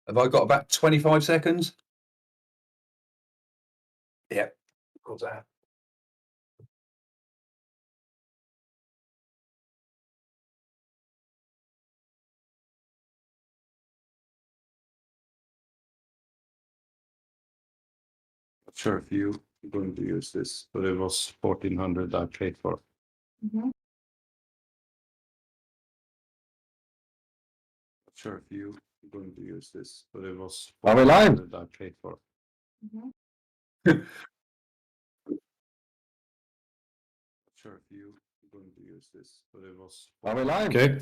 Have I got about 25 seconds? Yeah. What's that? Not sure if you're going to use this, but it was 1,400 I paid for. Mm-hmm. Not sure if you're going to use this, but it was Are we live? 1,400 I paid for. Mm-hmm. Not sure if you're going to use this, but it was. Are we live? Okay.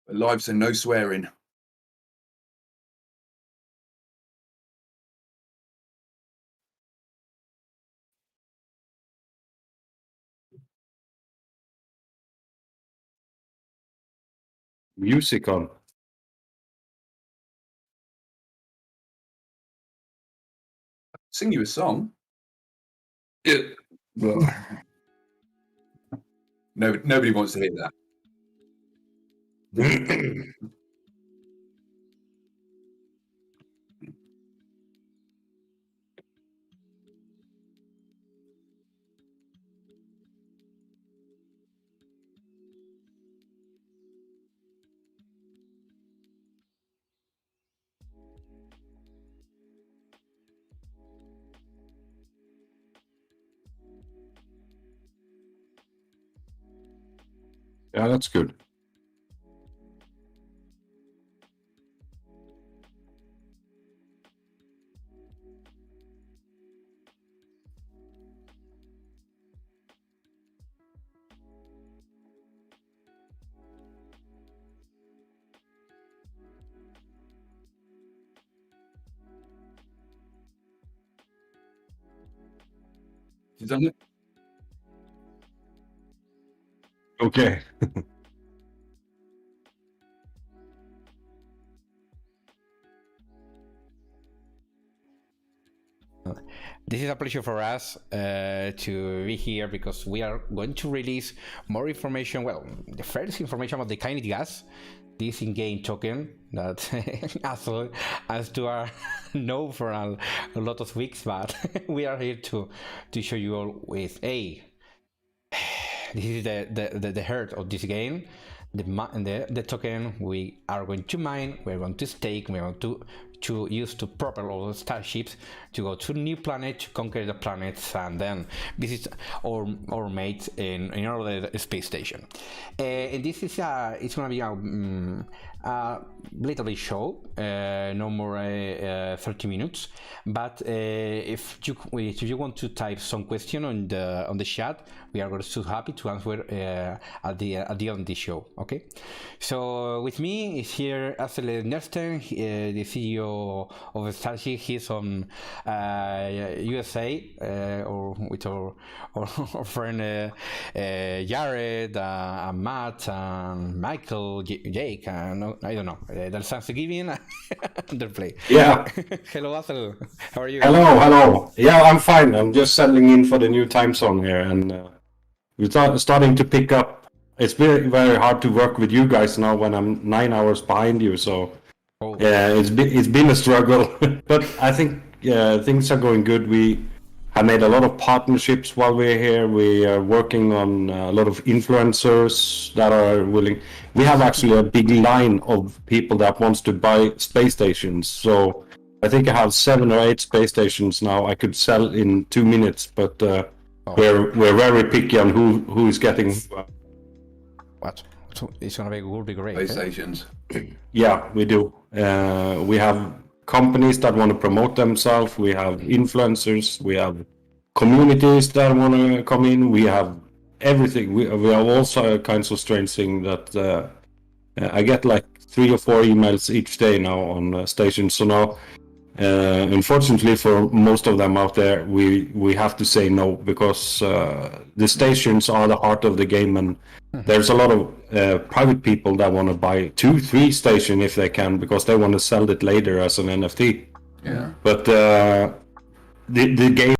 Live, so no swearing. Music on. Sing you a song. Yeah. Nobody wants to hear that. Yeah, that's good. You done it? Okay. This is a pleasure for us to be here because we are going to release more information. Well, the first information about the Kyanite Gas, this in-game token that as to our know for a lot of weeks, but we are here to show you all with a. This is the heart of this game. The token we are going to mine, we're going to stake, we're going to use to propel all the starships to go to new planet, to conquer the planets, and then visit our mates in another space station. And this is it's gonna be a little bit show, no more 30 minutes. But if you want to type some question on the chat, we are so happy to answer at the end of the show. Okay, so with me is here Asle Nersten, the CEO of StarShip. He's on USA, or with our friend Jared, Matt, and Michael, Jake, and I don't know. There's Thanksgiving. Their play. Yeah. Hello, Asle. How are you? Hello. Yeah, I'm fine. I'm just settling in for the new time zone here, and we're starting to pick up. It's very, very hard to work with you guys now when I'm 9 hours behind you. So yeah, it's been a struggle, but I think things are going good. We have made a lot of partnerships while we're here. We are working on a lot of influencers that are willing. We have actually a big line of people that wants to buy space stations. So I think I have 7 or 8 space stations now. I could sell in 2 minutes, but we're very picky on who is getting. What? So it's gonna be great. Space stations. Yeah, we do. We have companies that want to promote themselves. We have influencers. We have communities that want to come in. We have everything. We have also kinds of strange thing that I get like 3 or 4 emails each day now on stations. So now, unfortunately for most of them out there, we have to say no because the stations are the heart of the game, and there's a lot of private people that want to buy 2-3 station if they can because they want to sell it later as an NFT. Yeah. But the game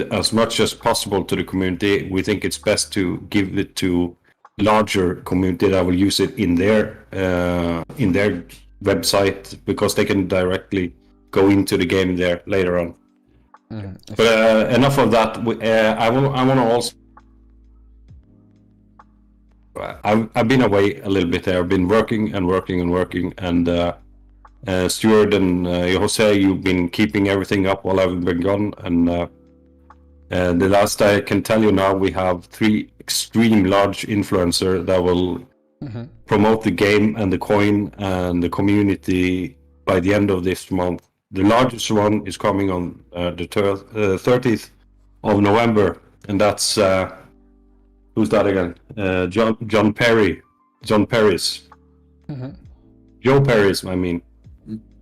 as much as possible to the community. We think it's best to give it to larger community that will use it in their website, because they can directly go into the game there later on. But enough of that. I want to also. I've been away a little bit there. I've been working, and Stuart and Jose, you've been keeping everything up while I've been gone. And the last I can tell you now, we have 3 extreme large influencers that will promote the game and the coin and the community by the end of this month. The largest one is coming on the 30th of November, and that's who's that again? John Perry, John Perez, Joe Perez, I mean.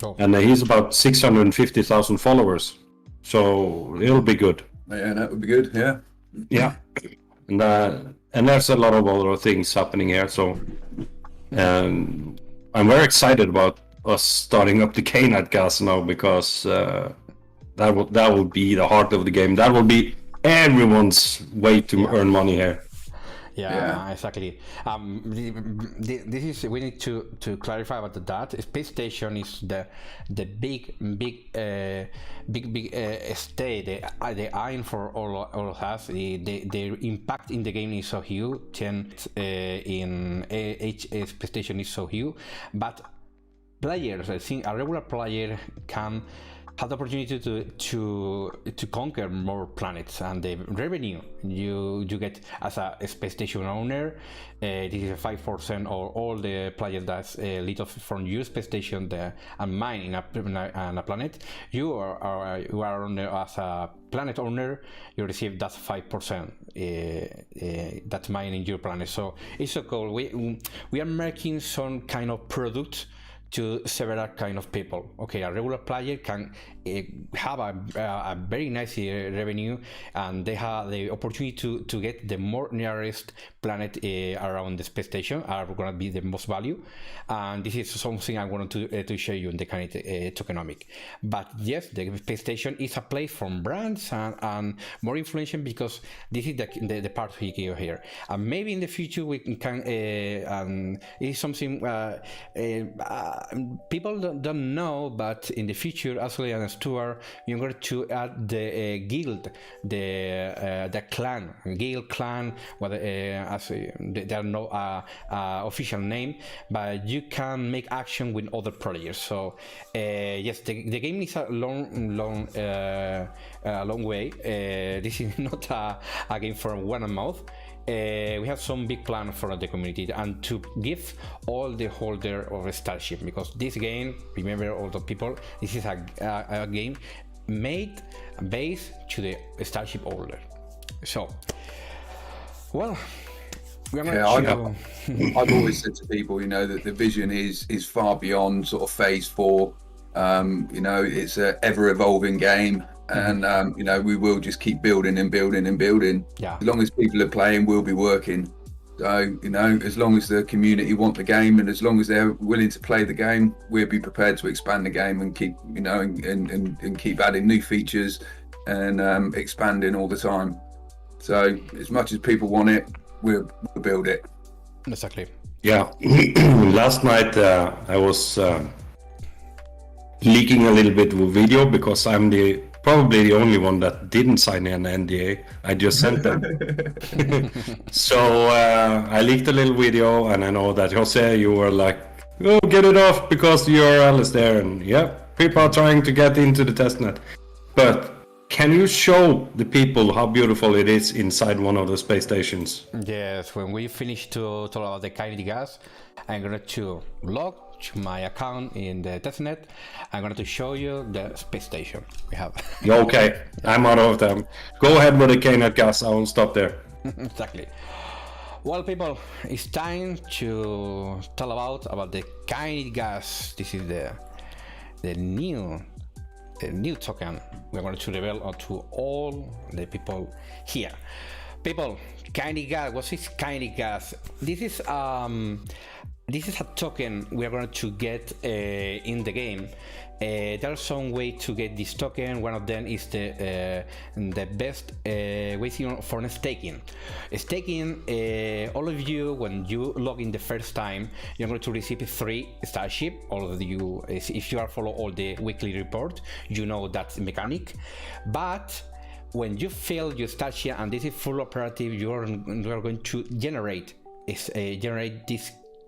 Oh. And he's about 650,000 followers, so it'll be good. Yeah, that would be good. Yeah. Yeah, and there's a lot of other things happening here. So, I'm very excited about us starting up the Kyanite Gas now, because that will be the heart of the game. That will be everyone's way to earn money here. Yeah, exactly. This is, we need to clarify about that. Space station is the big state. The aim for all of us. The impact in the game is so huge. In each space station is so huge, but players, I think a regular player can have the opportunity to conquer more planets, and the revenue you get as a space station owner, this is 5% of all the players that's lit off from your space station and mine in a planet. You are owner as a planet owner, you receive that 5% that's mine in your planet. So it's so cool. We are making some kind of product to several kind of people. Okay, a regular player can have a very nice revenue, and they have the opportunity to get the more nearest planet around the space station are going to be the most value. And this is something I wanted to show you in the Kyanite Tokenomics. But yes, the space station is a place from brands and more influential, because this is the part here. And maybe in the future we can it's something people don't know, but in the future, Ashley and Stuart, you're going to add the guild, the clan, guild clan. There are no official name, but you can make action with other players. So yes, the game is a long way. This is not a game for one month. We have some big plan for the community and to give all the holder of a StarShip, because this game, remember all the people, this is a game made based to the StarShip holder. So, well, I've always said to people, that the vision is far beyond sort of phase 4. It's an ever evolving game. And we will just keep building and building and building. Yeah. As long as people are playing, we'll be working. So as long as the community want the game, and as long as they're willing to play the game, we'll be prepared to expand the game and keep and keep adding new features and expanding all the time. So as much as people want it, we'll build it. Exactly. Yeah. Last night I was leaking a little bit of video, because I'm probably the only one that didn't sign an NDA. I just sent them. So I leaked a little video, and I know that Jose, you were like, "Oh, get it off because the URL is there." And yeah, people are trying to get into the testnet. But can you show the people how beautiful it is inside one of the space stations? Yes, when we finish to talk about the Kyanite Gas, I'm going to log to my account in the testnet. I'm going to show you the space station we have. Okay, I'm out of time. Go ahead with the Kyanite Gas. I will stop there. Exactly. Well, people, it's time to talk about the Kyanite Gas. This is the new token we're going to reveal to all the people here. People, Kyanite Gas. What is Kyanite Gas? This is this is a token we are going to get in the game. There's some way to get this token. One of them is the best way for staking. Staking, all of you, when you log in the first time, you're going to receive 3 StarShip. All of you, if you are follow all the weekly report, you know that mechanic. But when you fail your StarShip and this is full operative, you are going to generate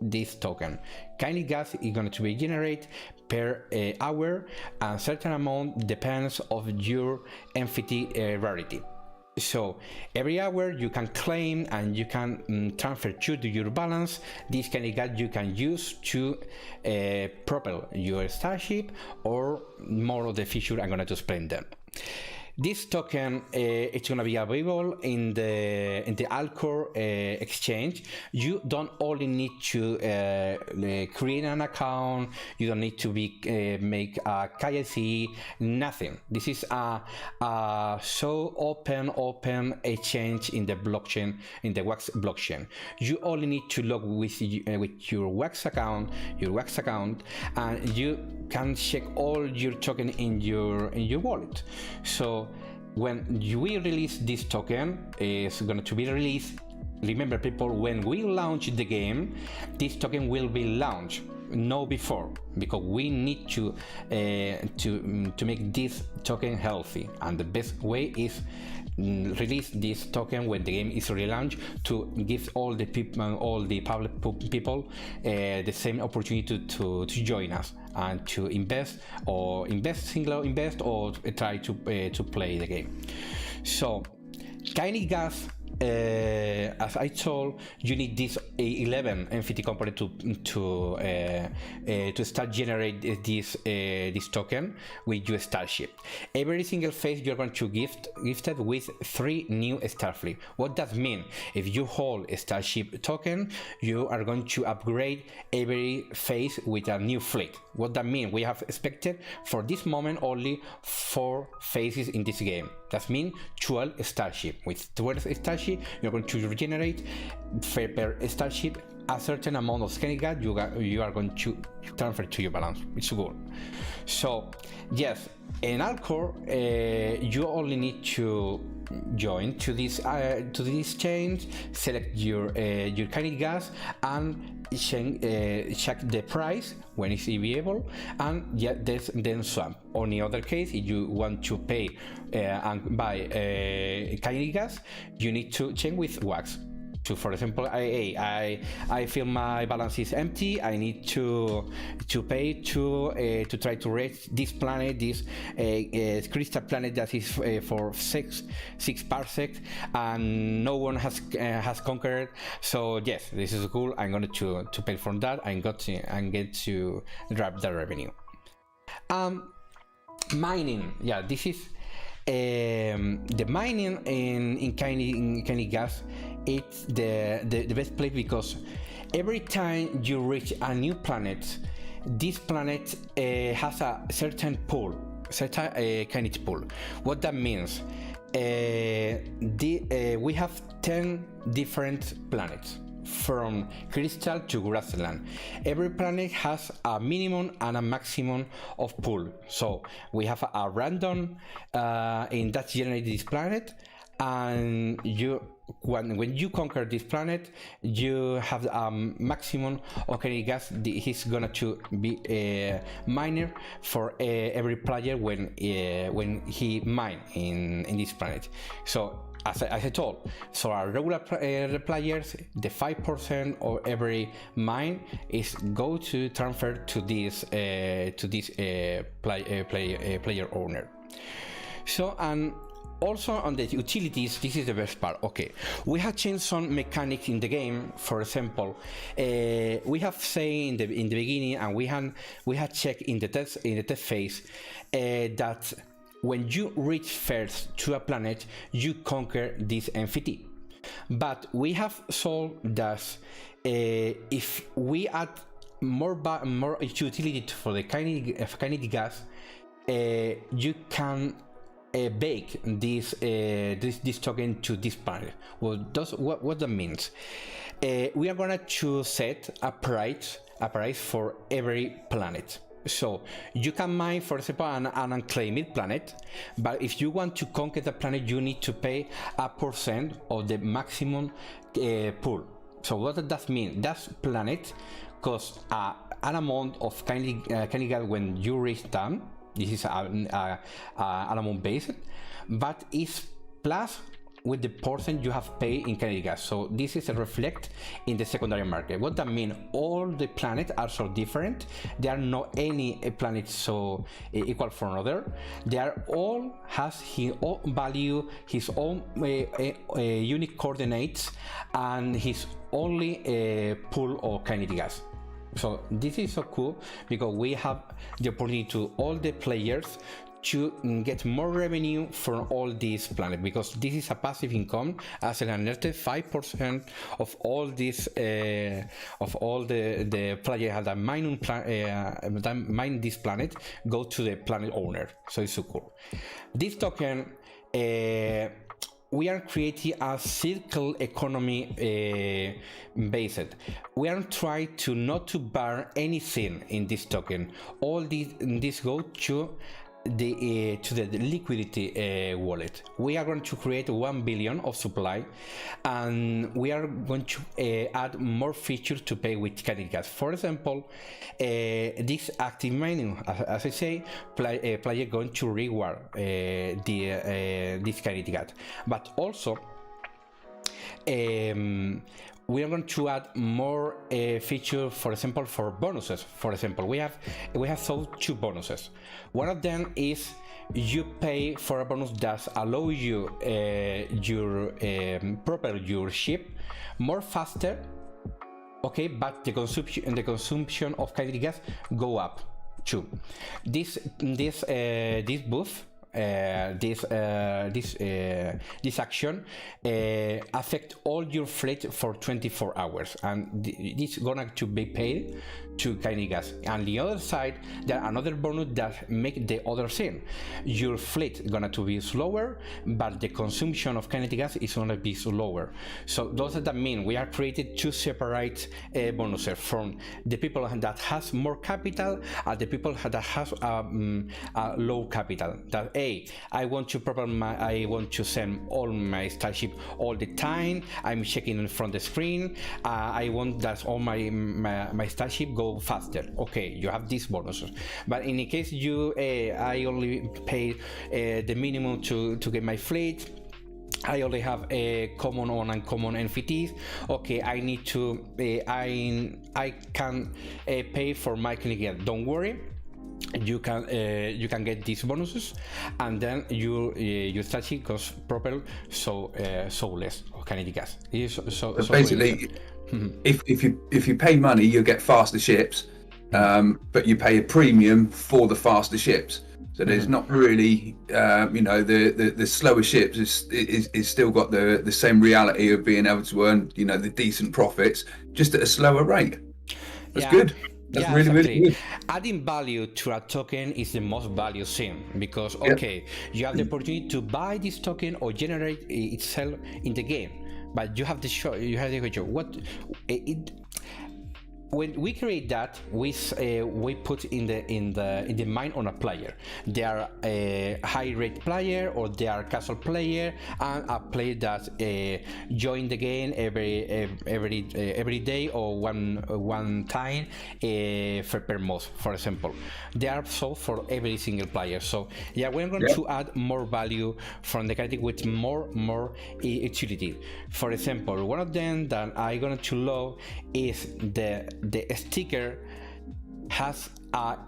this token. Kyanite gas is going to be generated per hour, and certain amount depends of your NFT rarity. So every hour you can claim and you can transfer to your balance this Kyanite gas you can use to propel your StarShip or more of the feature I'm going to explain them. This token it's gonna be available in the Alcor exchange. You don't only need to create an account. You don't need to make a KYC. Nothing. This is a so open exchange in the blockchain, in the Wax blockchain. You only need to log with your Wax account, and you can check all your token in your wallet. So when we release this token, it's going to be released. Remember, people, when we launch the game, this token will be launched, no before, because we need to make this token healthy, and the best way is release this token when the game is relaunched to give all the people, all the public people, the same opportunity to join us and to invest or try to play the game. So Kyanite gas, as I told, you need this 11 NFT component to start generate this token with your StarShip. Every single phase you're going to gifted with 3 new Starfleet. What does mean? If you hold a StarShip token, you are going to upgrade every phase with a new fleet. What that mean? We have expected for this moment only 4 phases in this game. That means 12 StarShip. With 12 StarShip, you're going to regenerate per StarShip a certain amount of Kyanite gas you are going to transfer to your balance. It's good. So yes, in Alcor, you only need to join to this exchange, select your Kyanite gas, and check the price when it's available, and then swap. On the other case, if you want to pay and buy Kyanite gas, you need to change with Wax. So for example, I feel my balance is empty. I need to pay to try to reach this planet, this crystal planet that is for six parsecs, and no one has conquered. So yes, this is cool. I'm going to pay for that and get to grab the revenue. Mining, yeah, this is the mining in Kyanite gas. It's the best place because every time you reach a new planet, this planet has a certain pool, certain Kyanite pool. What that means? We have 10 different planets, from crystal to grassland. Every planet has a minimum and a maximum of pool. So we have a random in that generated this planet, and when you conquer this planet, you have a maximum of Kyanite gas. He's gonna to be a miner for every player when he mine in this planet. So as I told, so our regular players, the 5% of every mine is go to transfer to this player owner. So, and also on the utilities, this is the best part. Okay, we have changed some mechanics in the game. For example, we have say in the beginning, and we had checked in the test phase that when you reach first to a planet, you conquer this NFT. But we have solved that if we add more utility for the Kyanite gas, you can bake this token to this planet. Well, what that means? We are gonna to set a price for every planet. So you can mine, for example, an unclaimed planet, but if you want to conquer the planet, you need to pay a % of the maximum pool. So what does that mean? That planet costs an amount of Kyanite gas when you reach them. This is an amount based, but it's plus with the % you have paid in Kyanite gas. So this is a reflect in the secondary market. What that means? All the planets are so different. There are not any planet so equal for another. They are all has his own value, his own unique coordinates, and his only pool of Kyanite gas. So this is so cool because we have the opportunity to all the players to get more revenue from all these planets, because this is a passive income. As an alerted 5% of all this of all the players that mine this planet go to the planet owner. So it's so cool. This token we are creating a circle economy based. We are trying to not to burn anything in this token. All this go to the liquidity wallet. We are going to create 1 billion of supply, and we are going to add more features to pay with Kyanite gas. For example, this active mining, as I say, player going to reward this Kyanite gas, but also we are going to add more features, for example, for bonuses. For example, we have sold 2 bonuses. One of them is you pay for a bonus that allow you propel your ship more faster. Okay, but the consumption of Kyanite gas go up too. This buff. This action affect all your fleet for 24 hours, and this gonna to be paid to Kyanite gas. And the other side, there are another bonus that make the other thing. Your fleet gonna to be slower, but the consumption of Kyanite gas is gonna be slower. So those that mean we are created 2 separate bonuses from the people that has more capital and the people that has low capital. That I want to send all my Starship all the time. I'm checking from the screen. I want that all my Starship go faster. Okay, you have these bonuses. But in the case I only pay the minimum to get my fleet. I only have a common or uncommon NFTs. Okay, I need to I can pay for my Kyanite. Don't worry. You can get these bonuses, and then your strategy goes proper, so less of Kyanite gas. So basically, if you pay money, you'll get faster ships, but you pay a premium for the faster ships. So there's not really, the slower ships is still got the same reality of being able to earn, the decent profits, just at a slower rate. That's good. That's really good. Adding value to a token is the most value thing, because you have the opportunity to buy this token or generate itself in the game, but you have the when we create that, we put in the mind on a player. They are a high rate player, or they are casual player, and a player that join the game every day or one time per month, for example. They are sold for every single player. So we're going to add more value from the Kyanite with more utility. For example, one of them that I'm going to love is the sticker has a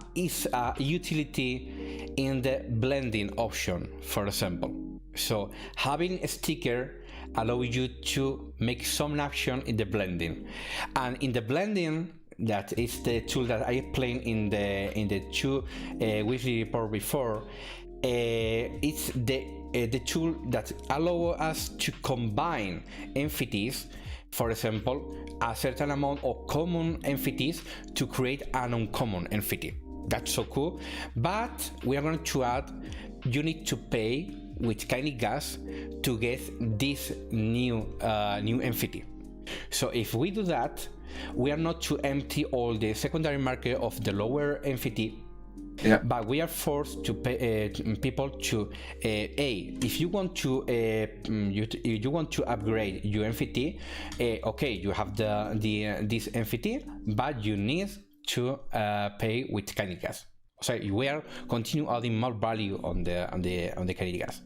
utility in the blending option, for example. So having a sticker allows you to make some action in the blending, and in the blending, that is the tool that I explained in the 2 weekly report before. It's the tool that allows us to combine NFTs. For example, a certain amount of common NFTs to create an uncommon NFT. That's so cool. But we are going to add you need to pay with Kyanite Gas to get this new NFT. So if we do that, we are not to empty all the secondary market of the lower NFT. Yeah. But we are forced to pay people to if you want to you want to upgrade your NFT, okay, you have this NFT, but you need to pay with Kyanite Gas. So we are continue adding more value on the Kyanite Gas.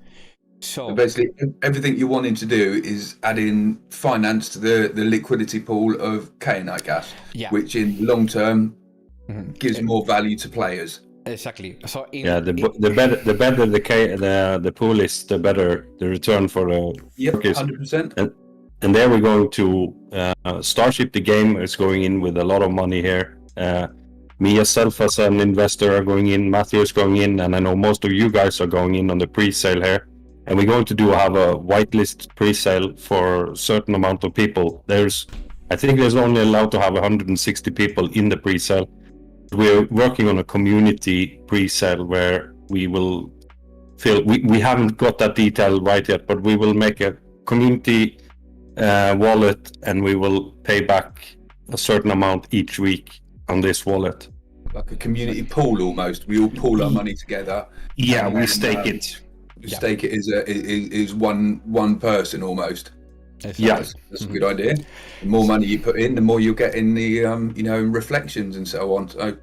So basically, everything you're wanting to do is add in finance to the liquidity pool of Kyanite Gas, which in long term gives more value to players. Exactly. So the better the pool is, the better the return for the workers. 100%. And there we're going to StarShip. The game is going in with a lot of money here. Me yourself as an investor are going in. Matthew is going in, and I know most of you guys are going in on the pre-sale here. And we're going to have a whitelist pre-sale for a certain amount of people. I think there's only allowed to have 160 people in the pre-sale. We're working on a community pre-sale where we will we haven't got that detail right yet, but we will make a community wallet, and we will pay back a certain amount each week on this wallet. Like a community pool almost. We all pool our money together. Yeah, we stake it. Stake it is one person almost. Yeah, that's a good idea. The more money you put in, the more you'll get in the reflections and so on. So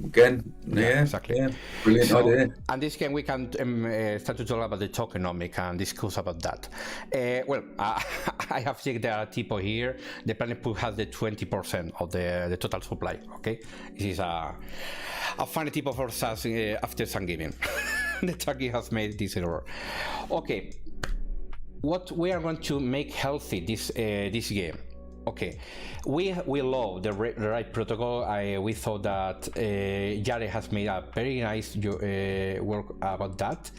again, exactly. Yeah, brilliant idea. And this game we can start to talk about the tokenomics and discuss about that. I have checked the typo here. The planet pool has the 20% of the total supply. Okay, this is a funny typo for us after some gaming. The Turkey has made this error. Okay. What we are going to make healthy this game? Okay, we love the right protocol. We thought that Jared has made a very nice work about that.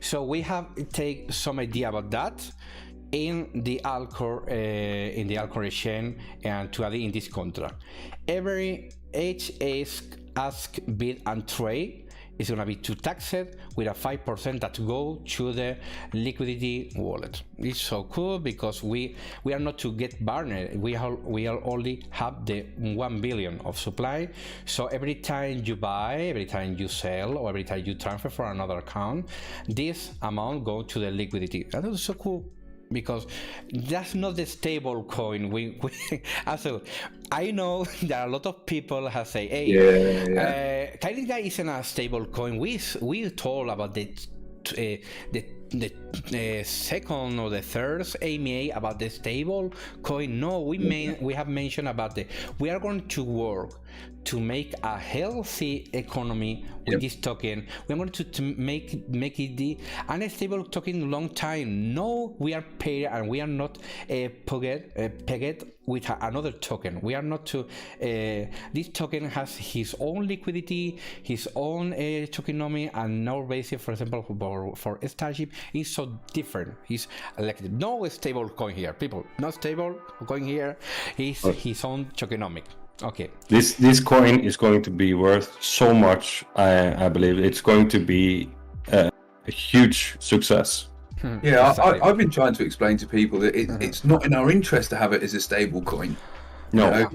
So we have take some idea about that in the Alcor chain and to add it in this contract. Every ask, bid, and trade is going to be taxed with a 5% that go to the liquidity wallet. It's so cool because we are not to get burned. We only have the 1 billion of supply. So every time you buy, every time you sell, or every time you transfer for another account, this amount go to the liquidity. That is so cool. Because that's not the stable coin. Also, I know that a lot of people have say, "Hey, Kyanite Gas isn't a stable coin." We told about the second or the third AMA about the stable coin. No, we have mentioned about we are going to work to make a healthy economy with this token. We're going to make it the unstable token long time. No, we are paid and we are not pegged with another token. We are not to. This token has his own liquidity, his own tokenomics, and no basis. For example, for StarShip is so different. He's like no stable coin here. People, not stable coin here. He's his own tokenomic. Okay. This coin is going to be worth so much. I believe it's going to be a huge success. Yeah, I've been trying to explain to people that it's not in our interest to have it as a stable coin. No.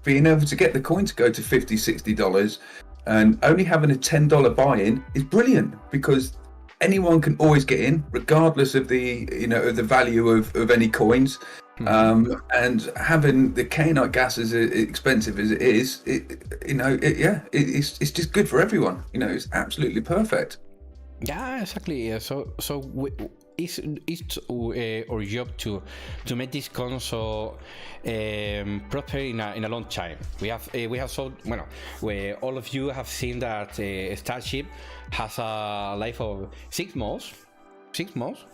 Being able to get the coin to go to $50-$60 and only having a $10 buy-in is brilliant because anyone can always get in, regardless of the value of any coins. And having the Kyanite Gas as expensive as it is, it's just good for everyone. It's absolutely perfect. Yeah, exactly. So it's our job to make this console prosper in a long time. We have so where all of you have seen that StarShip has a life of 6 months. 6 months.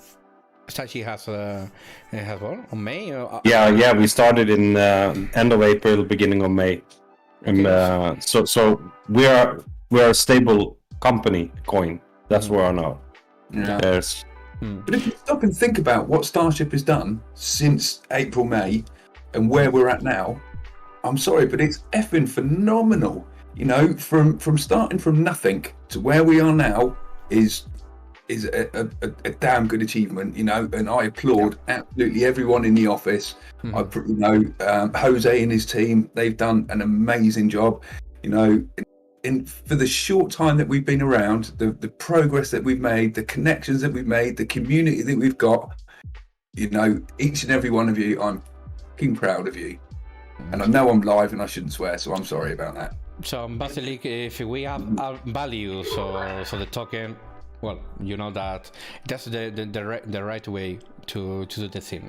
StarShip has one on May. Yeah. We started in end of April, beginning of May, and so we are a stable company coin. That's where we are now. Yeah. Yes. But if you stop and think about what StarShip has done since April, May, and where we're at now, I'm sorry, but it's effing phenomenal. From starting from nothing to where we are now, is a damn good achievement, you know, and I applaud absolutely everyone in the office. Jose and his team, they've done an amazing job, you know. For the short time that we've been around, the progress that we've made, the connections that we've made, the community that we've got, you know, each and every one of you, I'm fucking proud of you. And I know I'm live and I shouldn't swear, so I'm sorry about that. So basically, if we have value, so the token, well, you know that that's the right way to do the thing.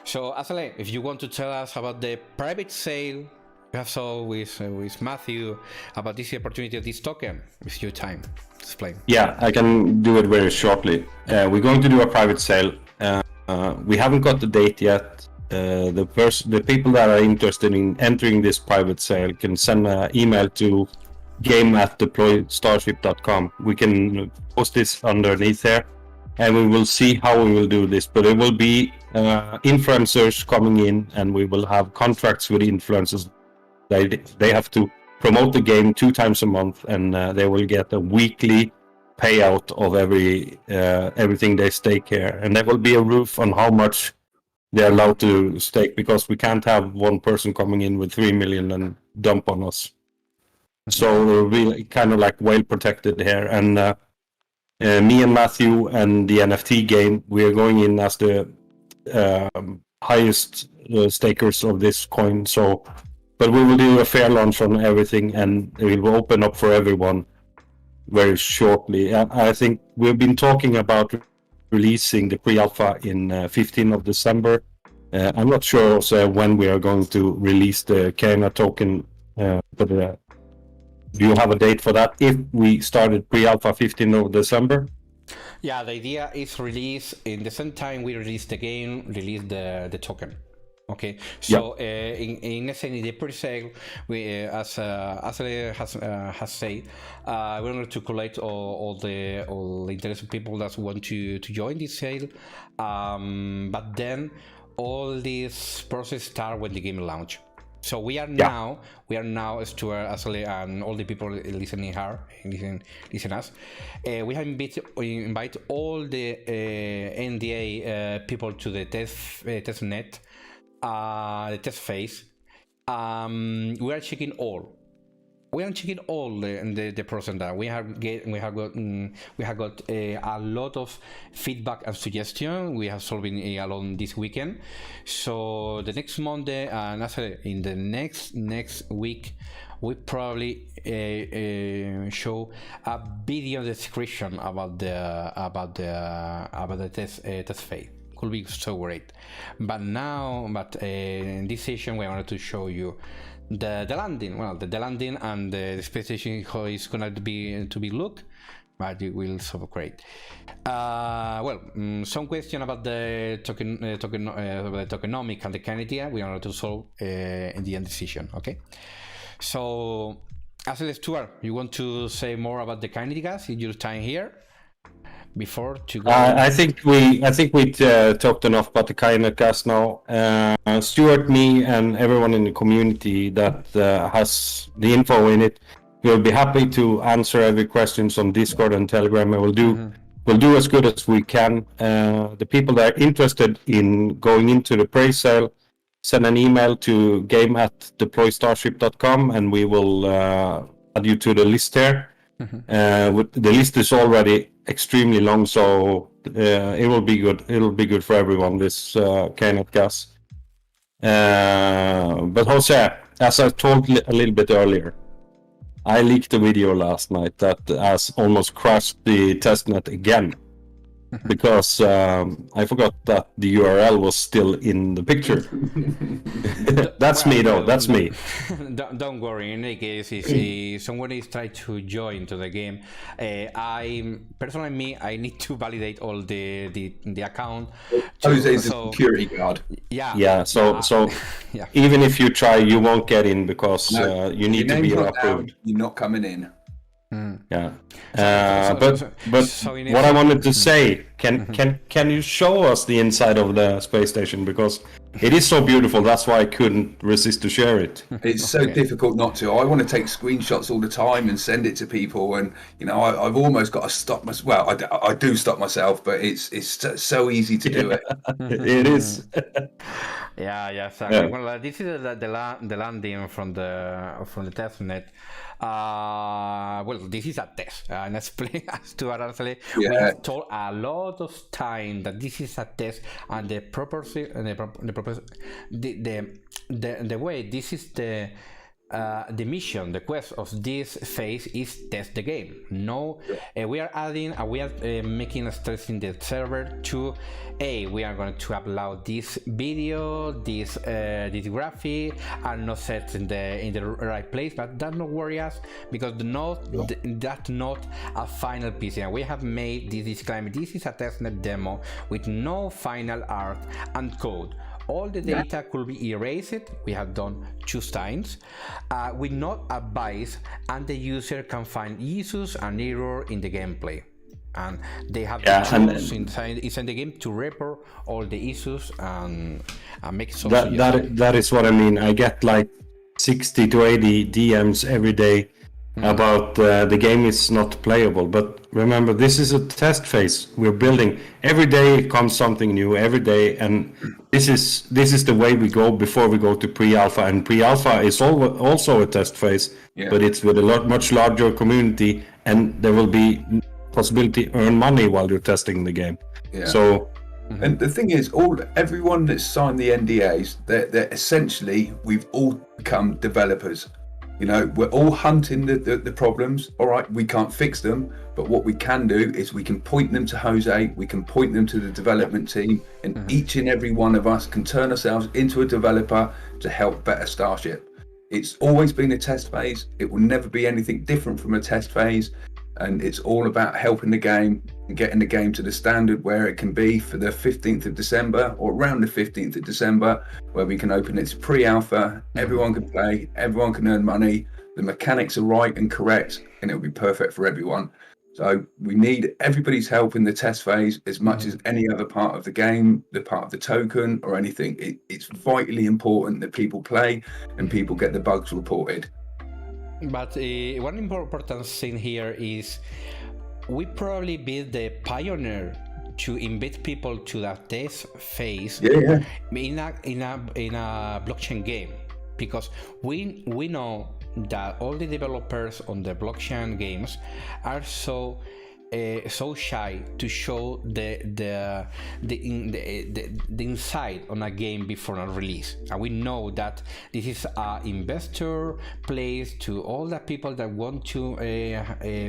So Azale, if you want to tell us about the private sale you have saw with Matthew about this opportunity of this token, it's your time to explain. Yeah, I can do it very shortly. We're going to do a private sale. We haven't got the date yet. The people that are interested in entering this private sale can send an email to game@deploystarship.com. We can post this underneath there, and we will see how we will do this. But it will be influencers coming in, and we will have contracts with influencers. They have to promote the game 2 times a month, and they will get a weekly payout of everything they stake here. And there will be a roof on how much they're allowed to stake, because we can't have one person coming in with 3 million and dump on us. So we'll be kind of like well protected here. And me and Matthew and the NFT game, we are going in as the highest stakers of this coin. But we will do a fair launch on everything, and it will open up for everyone very shortly. I think we've been talking about releasing the pre-alpha in 15th of December. I'm not sure also when we are going to release the Kyanite token, but do you have a date for that? If we started pre-alpha 15th of December? Yeah, the idea is release in the same time we release the game, release the token. Okay, so in the pre-sale, we as Ashley has said, we want to collect all the interested people that want to join this sale, but then all this process start when the game launch. So we are now, Stuart, Ashley, and all the people listening listen us. We have invite all the NDA people to the test net. The test phase. We are checking all. The process that we have got a lot of feedback and suggestion. We have solving along this weekend. So the next Monday and in the next week, we probably show a video description about the test phase. Could be so great, but in this session we wanted to show you the landing. Well, the landing and the space station, how it's gonna be look, but it will so great. Some question about the tokenomics and the Kyanite we wanted to solve in the end decision. Okay, so Ashley, Stuart, you want to say more about the Kyanite gas in your time here? Before to go, I think we talked enough about the Kyanite gas now. Stuart, me, and everyone in the community that has the info in it, we'll be happy to answer every questions on Discord and Telegram. And we'll do as good as we can. The people that are interested in going into the pre-sale, send an email to game@deploystarship.com, and we will add you to the list here. The list is already extremely long, so it will be good. It'll be good for everyone, this Kyanite gas. But Jose, as I told a little bit earlier, I leaked a video last night that has almost crashed the testnet again. Because I forgot that the URL was still in the picture. That's me though, that's me. Don't worry, in any case, if someone is trying to join to the game, I need to validate all the account. Jose's a security guard. So even if you try, you won't get in because you need to be approved. You're not coming in. But what I wanted to say Can you show us the inside of the space station, because it is so beautiful? That's why I couldn't resist to share it. It's so difficult not to. I want to take screenshots all the time and send it to people, and I've almost got to stop myself. Well, I do stop myself, but it's so easy to do it. It is. Yeah, exactly. Well, this is the landing from the test net. Well, this is a test, and explain as to Araceli. We have told a lot of time that this is a test, and the way this is the mission, the quest of this phase is test the game. We are adding, we are making a stress in the server to we are going to upload this video, this graphic are not set in the right place, but that not worry us, because that's not a final piece. And we have made this disclaimer: this is a testnet demo with no final art and code. All the data could be erased. We have done 2 times. We not advise, and the user can find issues and error in the gameplay. And they have the tools inside the game to report all the issues and make solutions. That is what I mean. I get like 60 to 80 DMs every day about the game is not playable. But remember, this is a test phase. We're building. Every day comes something new, every day, and this is the way we go before we go to pre-alpha. And pre-alpha is also a test phase, but it's with a much larger community, and there will be possibility to earn money while you're testing the game. So and the thing is, everyone that's signed the NDAs, they're essentially, we've all become developers. We're all hunting the problems. All right, we can't fix them, but what we can do is we can point them to Jose, we can point them to the development team, and each and every one of us can turn ourselves into a developer to help better Starship. It's always been a test phase. It will never be anything different from a test phase. And it's all about helping the game and getting the game to the standard where it can be for the 15th of December or around the 15th of December, where we can open its pre-alpha, everyone can play, everyone can earn money, the mechanics are right and correct, and it'll be perfect for everyone. So we need everybody's help in the test phase as much as any other part of the game, the part of the token or anything. It's vitally important that people play and people get the bugs reported. But one important thing here is we probably be the pioneer to invite people to that test phase in a blockchain game, because we know that all the developers on the blockchain games are so shy to show the inside on a game before a release. And we know that this is an investor place to all the people that want to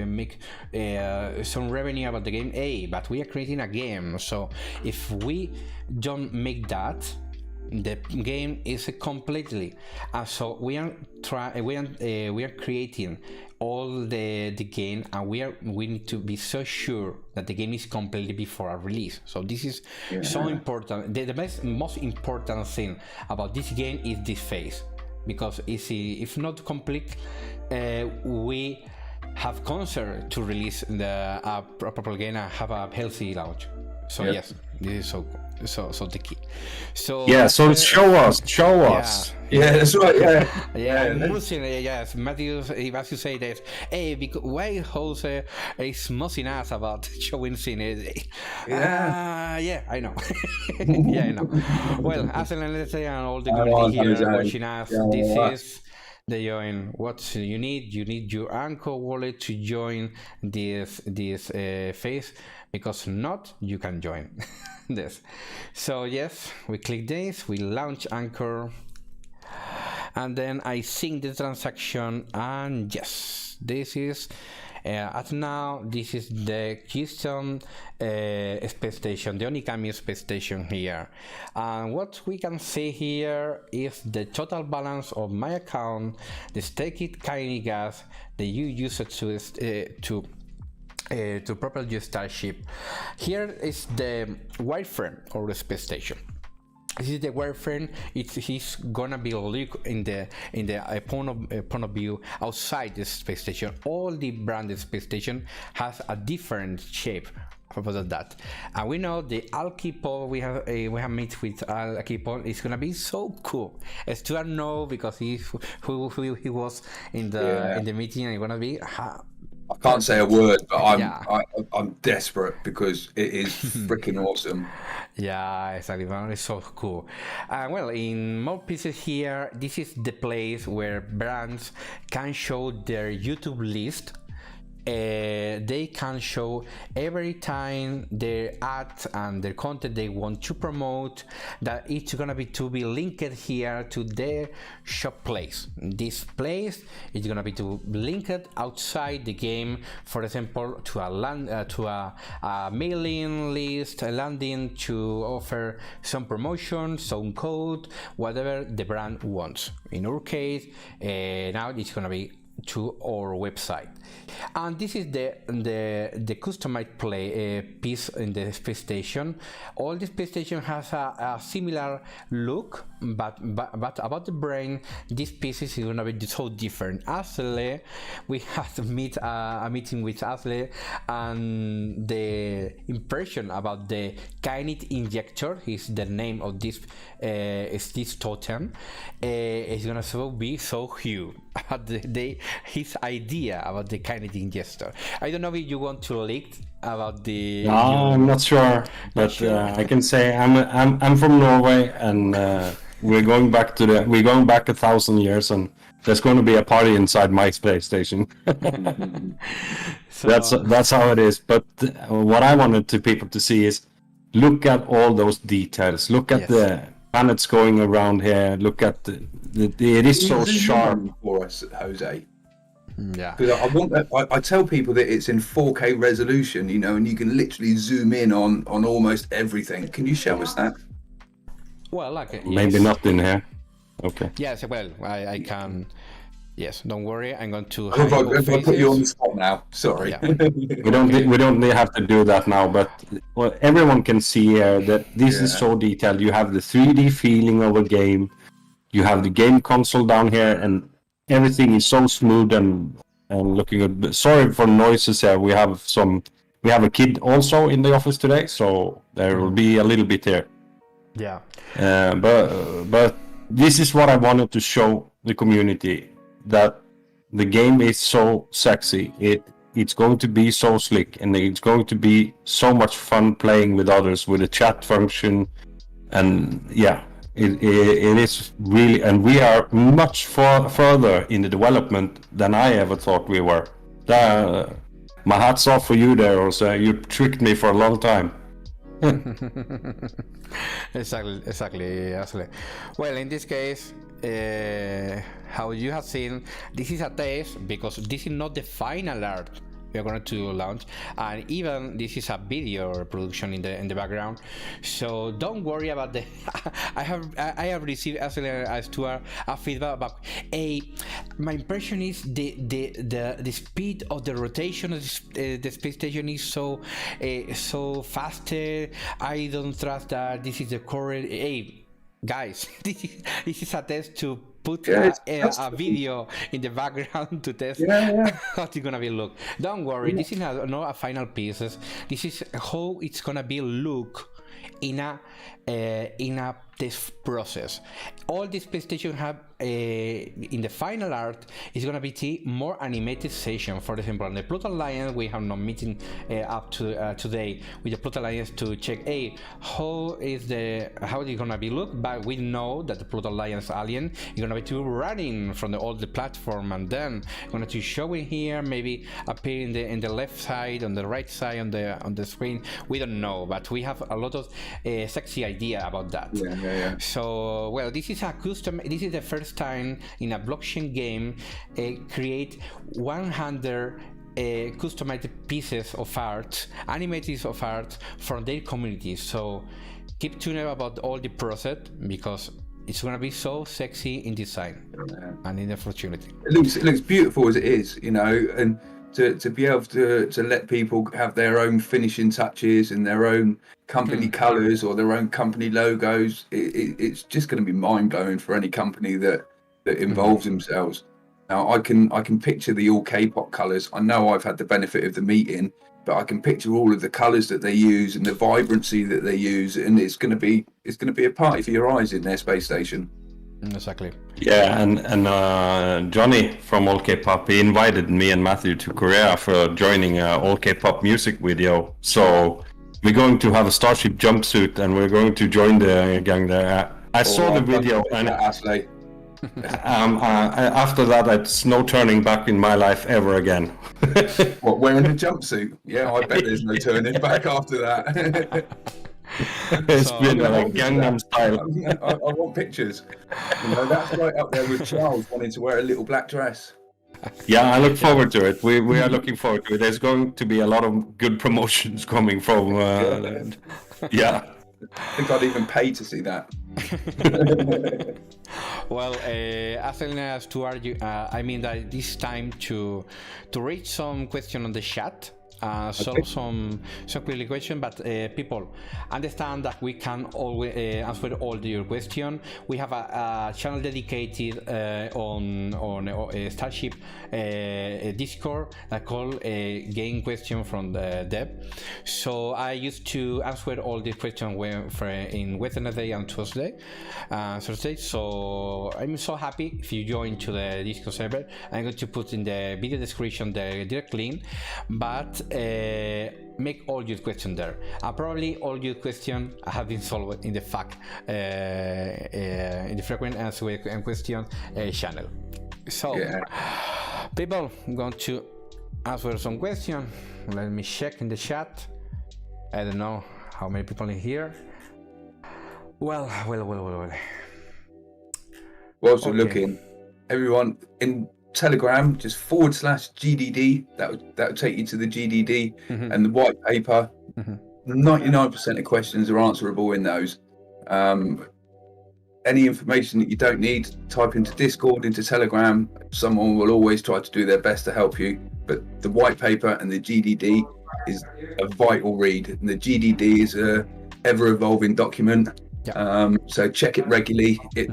make some revenue about the game. But we are creating a game, so if we don't make that, the game is completely so we are creating all the game, and we need to be so sure that the game is completely before a release. So this is so important. The most important thing about this game is this phase, because if not complete, we have concern to release a proper game and have a healthy launch. So yes, this is so the key. So so show us. Yeah, that's right. Yes, Matthew, as you say that, because why Jose is mossing us about showing scene? I know. I know. Well, as and all the community here watching us, this is the join. What you need? You need your Anchor wallet to join this phase, because not you can join this. So yes, we click this, we launch Anchor, and then I sync the transaction, and yes, this is at now this is the Keystone space station, the Onikami space station here. And what we can see here is the total balance of my account, the staked Kyanite gas that you use it to propel your Starship. Here is the wireframe of the space station. this is the wireframe. He's gonna be look in the point of view outside the space station. All the branded space station has a different shape about that, and we know the Alkipol we have met with Alkipol is gonna be so cool. Stuart know because he was in the meeting, and gonna be. I can't say a word, but I'm desperate because it is freaking awesome. Yeah, exactly. It's so cool. Well, in more pieces here, this is the place where brands can show their YouTube list. They can show every time their ads and their content they want to promote, that it's gonna be linked here to their shop place. This place is gonna be linked outside the game, for example, to a mailing list, a landing to offer some promotion, some code, whatever the brand wants. In our case, now it's gonna be to our website, and this is the customized piece in the space station. All the space station has a similar look, but about the brain, this piece is gonna be so different. Ashley, we have to meet a meeting with Ashley, and the impression about the Kyanite injector is the name of this totem. Is gonna be so huge. His idea about the Kyanite injector. I don't know if you want to leak about the. No, I'm not sure, but I can say I'm from Norway, and we're going back 1,000 years, and there's going to be a party inside my space station. So, that's how it is. But what I wanted people to see is look at all those details. Look at the planets going around here. Look at it is so sharp for us, Jose. Yeah, because I tell people that it's in 4K resolution, and you can literally zoom in on almost everything. Can you show us that? Well, like maybe not in here. Okay. Yes, well, I can. Yes, don't worry. I'm going to. If I put you on the spot now, sorry. Yeah. we don't have to do that now, but everyone can see here that this is so detailed. You have the 3D feeling of a game. You have the game console down here, and everything is so smooth and looking good. Sorry for noises here. We have a kid also in the office today, so there will be a little bit here. Yeah. But this is what I wanted to show the community, that the game is so sexy. It's going to be so slick, and it's going to be so much fun playing with others with the chat function, and it is really, and we are much further in the development than I ever thought we were. My hat's off for you there, Jose. You tricked me for a long time. Exactly. Well, in this case, how you have seen, this is a test because this is not the final art we are going to launch, and even this is a video production in the background. So don't worry about the. I have received a feedback about my impression is the speed of the rotation of the space station is so faster. I don't trust that this is the correct. Guys, this is a test to put a video in the background to test how it's gonna be look. Don't worry, this is not a final pieces. This is how it's gonna be look in a test process. All this space station have in the final art is gonna be more animated session. For example, on the Pluto Alliance, we have no meeting up to today with the Pluto Alliance to check how is it gonna be look. But we know that the Pluto Alliance alien is gonna be running from all the platform, and then gonna to show in here, maybe appear in the left side, on the right side on the screen. We don't know, but we have a lot of sexy idea about that. So well, this is the first time in a blockchain game create 100 customized pieces of art, animated of art from their community. So keep tuned about all the process, because it's gonna be so sexy in design and in the functionality. It looks beautiful as it is, and to be able to let people have their own finishing touches and their own company colors or their own company logos, it's just going to be mind blowing for any company that involves themselves. Now I can picture the all K-pop colors. I know I've had the benefit of the meeting, but I can picture all of the colors that they use and the vibrancy that they use, and it's going to be a party for your eyes in their space station. Exactly. Yeah, and Johnny from All K-pop, he invited me and Matthew to Korea for joining All K-pop music video. So we're going to have a Starship jumpsuit, and we're going to join the gang there. I saw the video, and Ashley. after that, it's no turning back in my life ever again. What, wearing a jumpsuit? Yeah, I bet there's no turning back after that. It's been like Gangnam Style. I want pictures. You know, that's right up there with Charles wanting to wear a little black dress. Yeah, I look forward to it. We are looking forward to it. There's going to be a lot of good promotions coming from. Yeah. I think I'd even pay to see that. Well, as as to argue, I mean that it's time to read some question on the chat. Solve some quick question, but people understand that we can always answer all your question. We have a channel dedicated on Starship Discord that called Game Question from the Dev. So I used to answer all the questions in Wednesday and Thursday. So I'm so happy if you join to the Discord server. I'm going to put in the video description the direct link, but make all your questions there. Probably all your questions have been solved in the in the frequent answer and question channel. So, people, I'm going to answer some questions. Let me check in the chat. I don't know how many people in here. Well. Whilst we're looking, everyone in Telegram, just /GDD. That would take you to the GDD and the white paper. 99% of questions are answerable in those. Any information that you don't need, type into Discord, into Telegram. Someone will always try to do their best to help you. But the white paper and the GDD is a vital read. And the GDD is a ever-evolving document. So check it regularly. It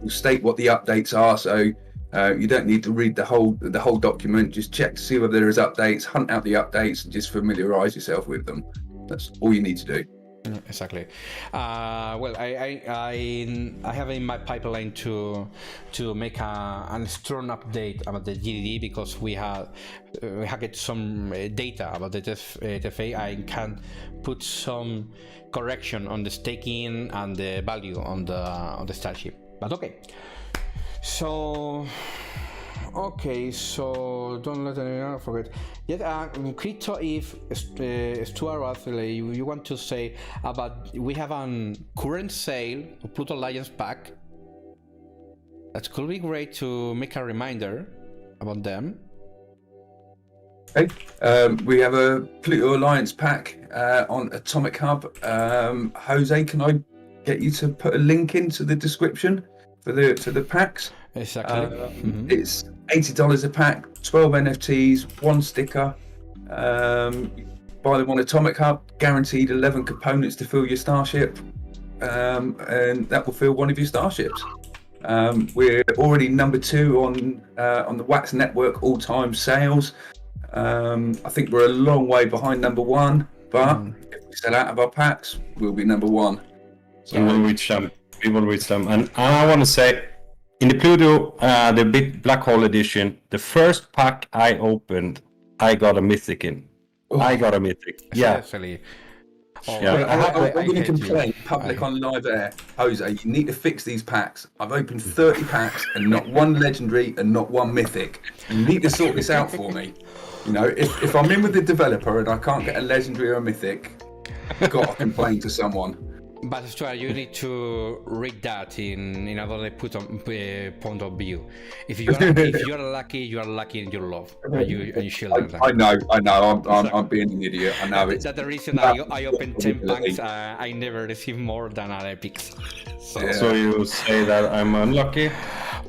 will state what the updates are. So you don't need to read the whole document. Just check to see whether there is updates, hunt out the updates, and just familiarize yourself with them. That's all you need to do. Exactly. Well, I have in my pipeline to make a strong update about the GDD, because we have get some data about the TFA. I can put some correction on the staking and the value on the Starship. But okay. So don't let anyone forget. Yet, Crypto, if Stuart, you want to say about, we have a current sale of Pluto Alliance pack. That could be great to make a reminder about them. Okay, we have a Pluto Alliance pack on Atomic Hub. Jose, can I get you to put a link into the description for the packs? Exactly. It's $80 a pack, 12 NFTs, 1 sticker. Buy them on Atomic Hub, guaranteed 11 components to fill your Starship, and that will fill one of your Starships. We're already number 2 on the Wax Network all-time sales. I think we're a long way behind number 1, but if we sell out of our packs, we'll be number 1. So we will reach them. And I want to say, in the Pluto, the big Black Hole edition, the first pack I opened, I got a mythic in. I got a mythic. Yeah. Actually. I'm going to complain public on live air. Jose, you need to fix these packs. I've opened 30 packs and not one legendary and not one mythic. You need to sort this out for me. You know, if I'm in with the developer and I can't get a legendary or a mythic, I've got to complain to someone. But Stuart, you need to read that in another point of view. If you are lucky, you are lucky in your love, and you should learn that. I know. I'm being an idiot. I know it. That's the reason I opened 10 packs. I never received more than an epic. So you say that I'm unlucky?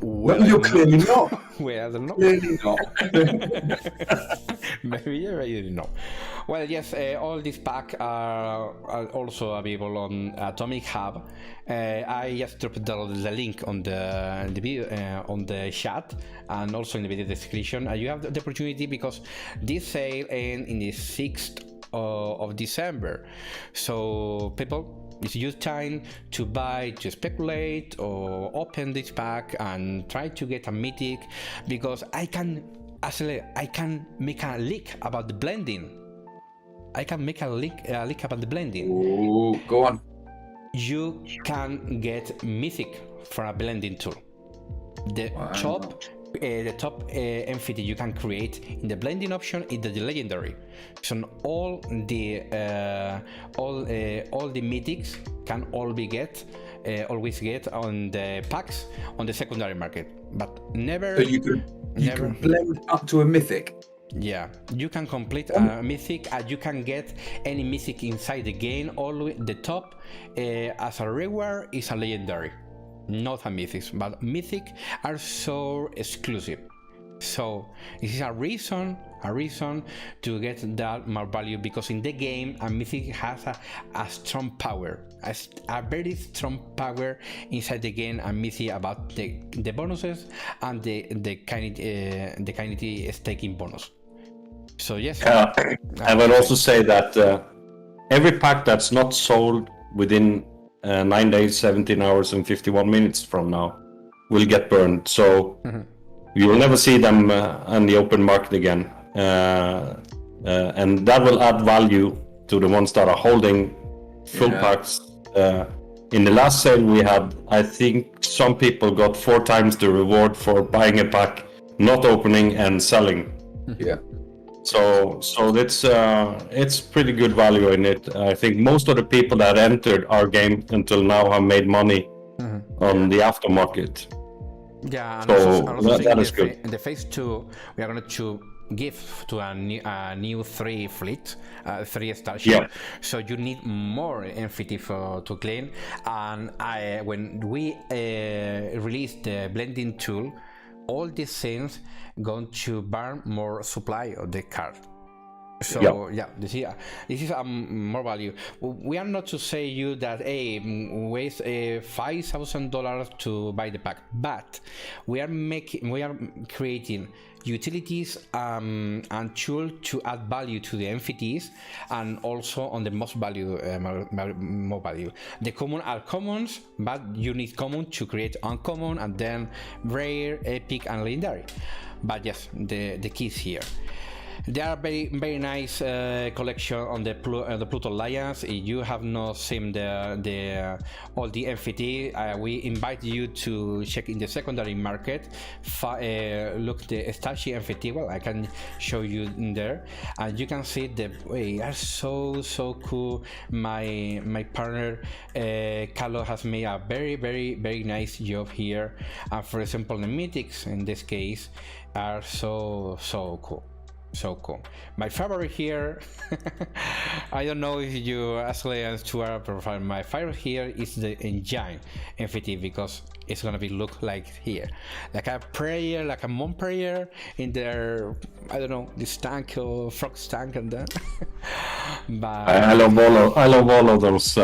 Well, you're clearly not. Well, I don't know. Clearly not. Maybe you didn't know. Well, yes, all these packs are also available on Atomic Hub. I just dropped the link on the video on the chat and also in the video description. You have the opportunity because this sale ends in the 6th of December. So people, it's your time to buy, to speculate or open this pack and try to get a mythic, because I can make a leak about the blending. I can make a leak about the blending. Ooh, go on. You can get mythic from a blending tool. The top NFT you can create in the blending option is the legendary. So all the mythics can always get on the packs on the secondary market, but never. So you can blend up to a mythic. Yeah, you can complete a mythic and you can get any mythic inside the game. Always the top as a reward is a legendary, not a mythic, but mythic are so exclusive. So this is a reason to get that more value, because in the game a mythic has a strong power, a very strong power inside the game. A mythic about the bonuses and the Kyanite staking bonus. So yes, I would also say that every pack that's not sold within 9 days, 17 hours and 51 minutes from now will get burned. So you will never see them on the open market again. And that will add value to the ones that are holding full packs. In the last sale we had, I think some people got 4 times the reward for buying a pack, not opening and selling. Yeah. So it's pretty good value in it. I think most of the people that entered our game until now have made money on the aftermarket. Yeah, and so also that is good. In the phase 2, we are going to give to a new 3 fleet, 3 StarShip. Yeah. So you need more NFT to clean. And when we release the blending tool, all these things going to burn more supply of the card. So this is more value. We are not to say you that waste $5,000 to buy the pack, but we are creating utilities and tools to add value to the NFTs, and also on the most value, more value. The common are commons, but you need common to create uncommon and then rare, epic, and legendary. But yes, the keys here. There are very nice collection on the Pluto Alliance. If you have not seen the all the NFT, we invite you to check in the secondary market. Look the StarShip NFT. Well, I can show you in there, and you can see they are so cool. My partner Carlos has made a very nice job here. For example, the mythics in this case are so cool. So cool. My favorite here, I don't know if you actually to our profile. My favorite here is the engine NFT, because it's gonna be look like here, like a prayer, like a moon prayer in their, I don't know, this tank or frog tank and that. But I love all of those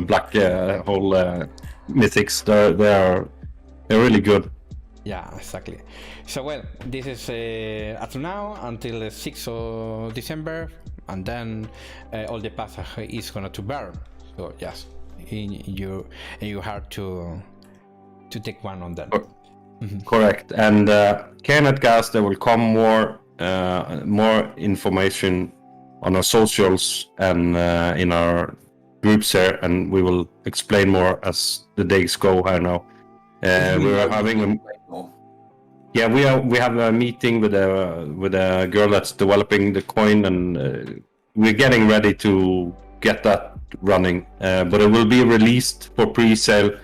black hole mythics. They're really good. Yeah, exactly. So well, this is up to now until the 6th of December, and then all the paths is gonna to burn. So yes, you have to take one on that. Correct. And Kyanite Gas, there will come more information on our socials and in our groups here, and we will explain more as the days go. I know. We are having we have a meeting with a girl that's developing the coin, and we're getting ready to get that running. But it will be released for pre-sale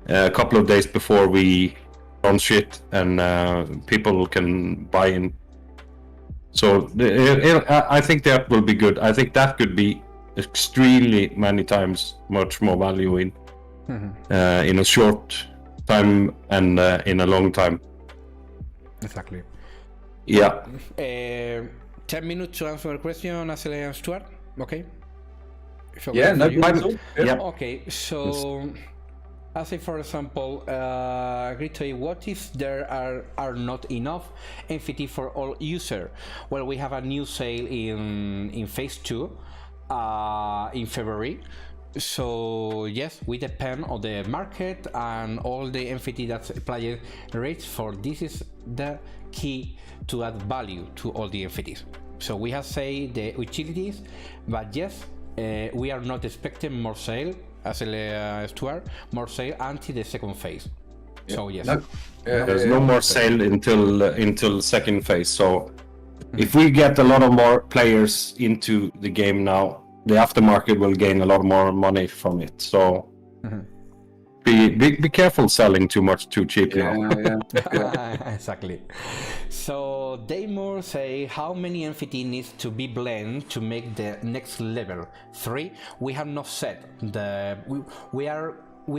a couple of days before we launch it, and people can buy in. So I think that will be good. I think that could be extremely many times much more value in a short time and in a long time. Exactly. Yeah. 10 minutes to answer a question, Asile and Stuart. Okay. So Yeah, no for you. problem at all. Yeah. Okay, so as say for example, Gritoy, what if there are not enough NFT for all user? Well, we have a new sale in phase 2 in February. So yes, we depend on the market and all the NFT that player rates for. This is the key to add value to all the NFTs. So we have say the utilities, but yes, we are not expecting more sale as Stuart, more sale until the second phase. Yeah. So yes, there's no more sale until second phase. So if we get a lot of more players into the game now, the aftermarket will gain a lot more money from it. So be careful selling too much too cheap now. Exactly. So Daymore say how many NFT needs to be blended to make the next level 3. We have not said we are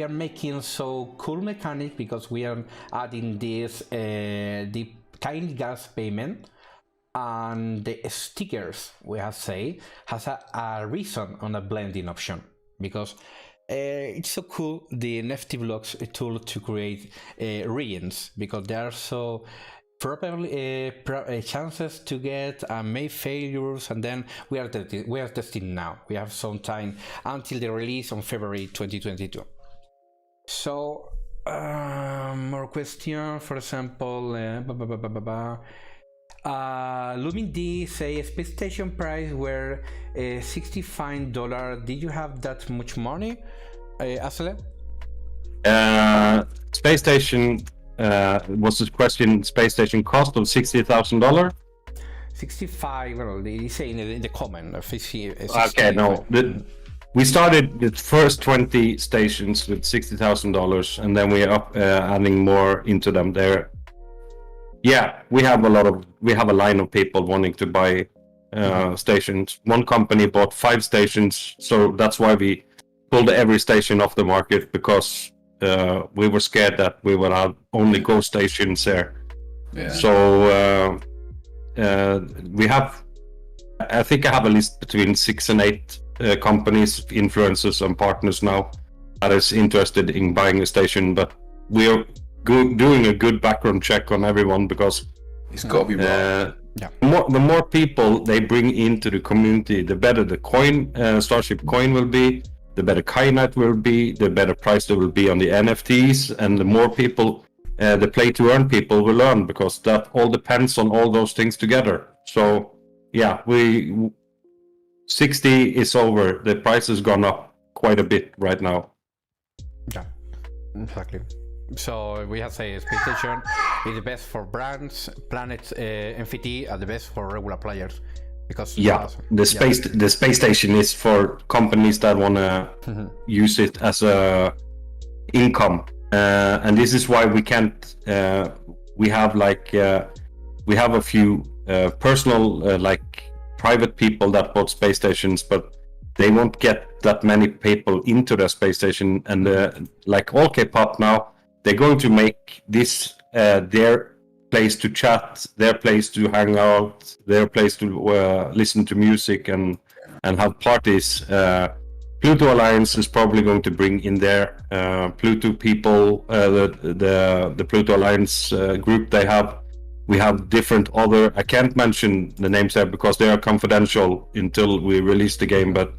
making so cool mechanic because we are adding this the Kyanite Gas payment. And the stickers we have say has a reason on a blending option because it's so cool the NFT blocks tool to create regions because there are so probably chances to get may failures, and then we are testing now. We have some time until the release on February 2022. So more question, for example. Lumin D say space station price were $65. Did you have that much money, Asle? Space station was the question. Space station cost of $60,000. 65. Well, they say in the comment. Okay, no. We started the first 20 stations with $60,000, and then we are adding more into them there. Yeah, we have a line of people wanting to buy stations. One company bought 5 stations, so that's why we pulled every station off the market, because we were scared that we would have only Go stations there. Yeah. So we have, I think I have a list between 6 and 8 companies, influencers and partners now that is interested in buying a station, but we're doing a good background check on everyone, because it's got to be right. The more people they bring into the community, the better the coin, Starship coin will be, the better Kyanite will be, the better price there will be on the NFTs, and the more people, the play to earn people will earn, because that all depends on all those things together. So yeah, 60 is over. The price has gone up quite a bit right now. Yeah, exactly. So we have say space station is the best for brands, planets, NFT are the best for regular players, because the space station is for companies that want to use it as a income, and this is why we can't. We have we have a few personal private people that bought space stations, but they won't get that many people into their space station, and like all K-pop now. They're going to make this their place to chat, their place to hang out, their place to listen to music and have parties. Pluto Alliance is probably going to bring in their Pluto people, the Pluto Alliance group they have. We have different other, I can't mention the names there because they are confidential until we release the game, but